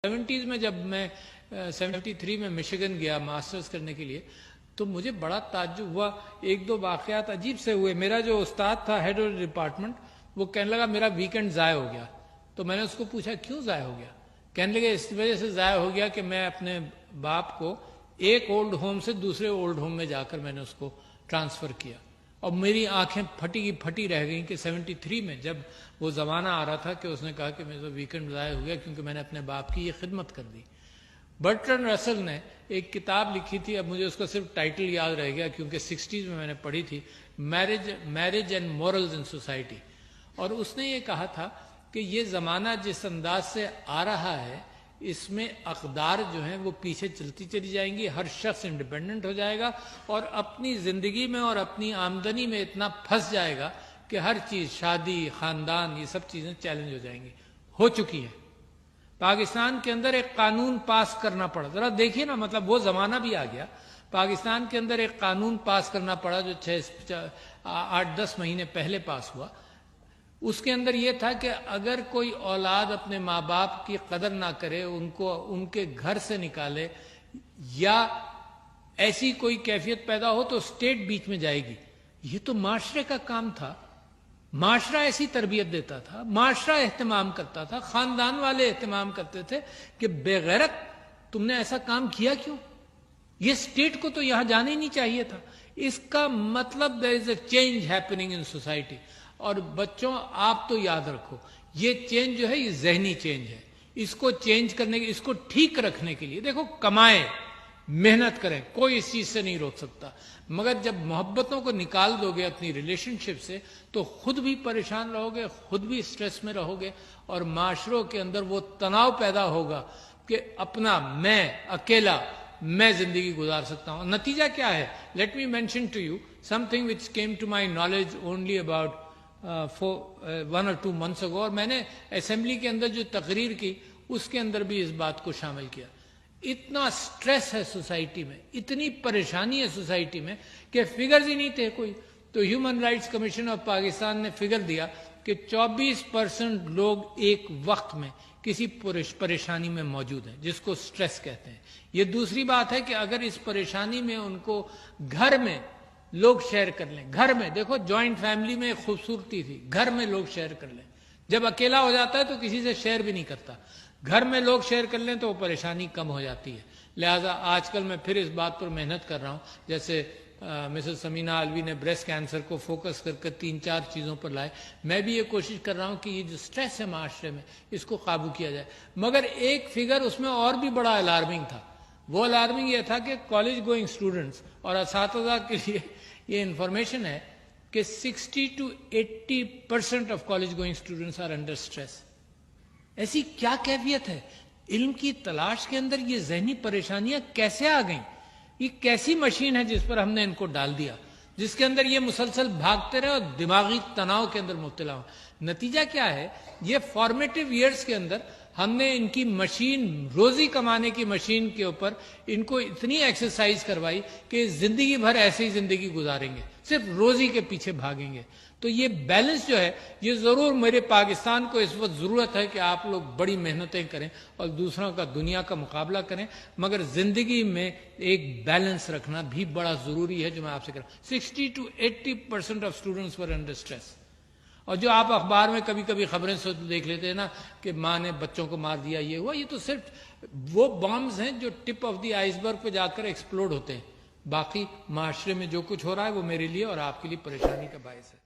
70s میں جب میں 73 میں مشیگن گیا ماسٹرز کرنے کے لیے تو مجھے بڑا تعجب ہوا. ایک دو واقعات عجیب سے ہوئے. میرا جو استاد تھا ہیڈ آف ڈپارٹمنٹ وہ کہنے لگا میرا ویکنڈ ضائع ہو گیا. تو میں نے اس کو پوچھا کیوں ضائع ہو گیا؟ کہنے لگے اس وجہ سے ضائع ہو گیا کہ میں اپنے باپ کو ایک اولڈ ہوم سے دوسرے اولڈ ہوم میں جا کر میں نے اس کو ٹرانسفر کیا. اور میری آنکھیں پھٹی کی پھٹی رہ گئیں کہ 73 میں جب وہ زمانہ آ رہا تھا کہ اس نے کہا کہ میرا ویکنڈ ضائع ہو گیا کیونکہ میں نے اپنے باپ کی یہ خدمت کر دی. برٹرن رسل نے ایک کتاب لکھی تھی, اب مجھے اس کا صرف ٹائٹل یاد رہ گیا کیونکہ 60s میں نے پڑھی تھی, marriage and morals in society. اور اس نے یہ کہا تھا کہ یہ زمانہ جس انداز سے آ رہا ہے اس میں اقدار جو ہیں وہ پیچھے چلتی چلی جائیں گی, ہر شخص انڈیپینڈنٹ ہو جائے گا اور اپنی زندگی میں اور اپنی آمدنی میں اتنا پھنس جائے گا کہ ہر چیز, شادی, خاندان, یہ سب چیزیں چیلنج ہو جائیں گی. ہو چکی ہیں. پاکستان کے اندر ایک قانون پاس کرنا پڑا, ذرا دیکھیے نا, مطلب وہ زمانہ بھی آ گیا. پاکستان کے اندر ایک قانون پاس کرنا پڑا جو 8-10 مہینے پہلے پاس ہوا. اس کے اندر یہ تھا کہ اگر کوئی اولاد اپنے ماں باپ کی قدر نہ کرے, ان کو ان کے گھر سے نکالے یا ایسی کوئی کیفیت پیدا ہو تو اسٹیٹ بیچ میں جائے گی. یہ تو معاشرے کا کام تھا. معاشرہ ایسی تربیت دیتا تھا, معاشرہ اہتمام کرتا تھا, خاندان والے اہتمام کرتے تھے کہ بے غیرت تم نے ایسا کام کیا کیوں؟ یہ اسٹیٹ کو تو یہاں جانا ہی نہیں چاہیے تھا. اس کا مطلب there is a change happening in society. اور بچوں آپ تو یاد رکھو یہ چینج جو ہے یہ ذہنی چینج ہے. اس کو چینج کرنے کے, اس کو ٹھیک رکھنے کے لیے دیکھو کمائیں, محنت کریں, کوئی اس چیز سے نہیں روک سکتا. مگر جب محبتوں کو نکال دو گے اپنی ریلیشن شپ سے تو خود بھی پریشان رہو گے, خود بھی سٹریس میں رہو گے اور معاشروں کے اندر وہ تناؤ پیدا ہوگا کہ اپنا میں اکیلا میں زندگی گزار سکتا ہوں. نتیجہ کیا ہے؟ Let me mention to you something which came to my knowledge only about 1 or 2 months ago, اور میں نے اسمبلی کے اندر جو تقریر کی اس کے اندر بھی اس بات کو شامل کیا. اتنا سٹریس ہے سوسائٹی میں, اتنی پریشانی ہے سوسائٹی میں کہ فگرز ہی نہیں تھے کوئی. تو human rights commission of Pakistan نے فگر دیا کہ 24% لوگ ایک وقت میں کسی پریشانی میں موجود ہیں جس کو سٹریس کہتے ہیں. یہ دوسری بات ہے کہ اگر اس پریشانی میں ان کو گھر میں لوگ شیئر کر لیں, گھر میں دیکھو جوائنٹ فیملی میں ایک خوبصورتی تھی, گھر میں لوگ شیئر کر لیں. جب اکیلا ہو جاتا ہے تو کسی سے شیئر بھی نہیں کرتا, گھر میں لوگ شیئر کر لیں تو وہ پریشانی کم ہو جاتی ہے. لہٰذا آج کل میں پھر اس بات پر محنت کر رہا ہوں, جیسے مسز سمینہ الوی نے بریسٹ کینسر کو فوکس کر کے 3-4 چیزوں پر لائے. میں بھی یہ کوشش کر رہا ہوں کہ یہ جو سٹریس ہے معاشرے میں اس کو قابو کیا جائے. مگر ایک فگر اس میں اور بھی بڑا الارمنگ تھا. وہ الارمنگ یہ تھا کہ کالج گوئنگ اسٹوڈنٹس اور اساتذہ کے لیے یہ انفارمیشن ہے کہ 60 to 80% of college going students are under stress. ایسی کیا کیفیت ہے؟ علم کی تلاش کے اندر یہ ذہنی پریشانیاں کیسے آ گئیں؟ یہ کیسی مشین ہے جس پر ہم نے ان کو ڈال دیا, جس کے اندر یہ مسلسل بھاگتے رہے اور دماغی تناؤ کے اندر مبتلا ہو. نتیجہ کیا ہے؟ یہ فارمیٹیو ایئرز کے اندر ہم نے ان کی مشین, روزی کمانے کی مشین کے اوپر ان کو اتنی ایکسرسائز کروائی کہ زندگی بھر ایسے ہی زندگی گزاریں گے, صرف روزی کے پیچھے بھاگیں گے. تو یہ بیلنس جو ہے یہ ضرور میرے پاکستان کو اس وقت ضرورت ہے کہ آپ لوگ بڑی محنتیں کریں اور دوسروں کا, دنیا کا مقابلہ کریں, مگر زندگی میں ایک بیلنس رکھنا بھی بڑا ضروری ہے جو میں آپ سے کہہ رہا ہوں. 60 to 80% of students were under stress. اور جو آپ اخبار میں کبھی کبھی خبریں دیکھ لیتے ہیں نا کہ ماں نے بچوں کو مار دیا, یہ ہوا, یہ تو صرف وہ بامز ہیں جو ٹپ آف دی آئس برگ پہ جا کر ایکسپلوڈ ہوتے ہیں. باقی معاشرے میں جو کچھ ہو رہا ہے وہ میرے لیے اور آپ کے لیے پریشانی کا باعث ہے.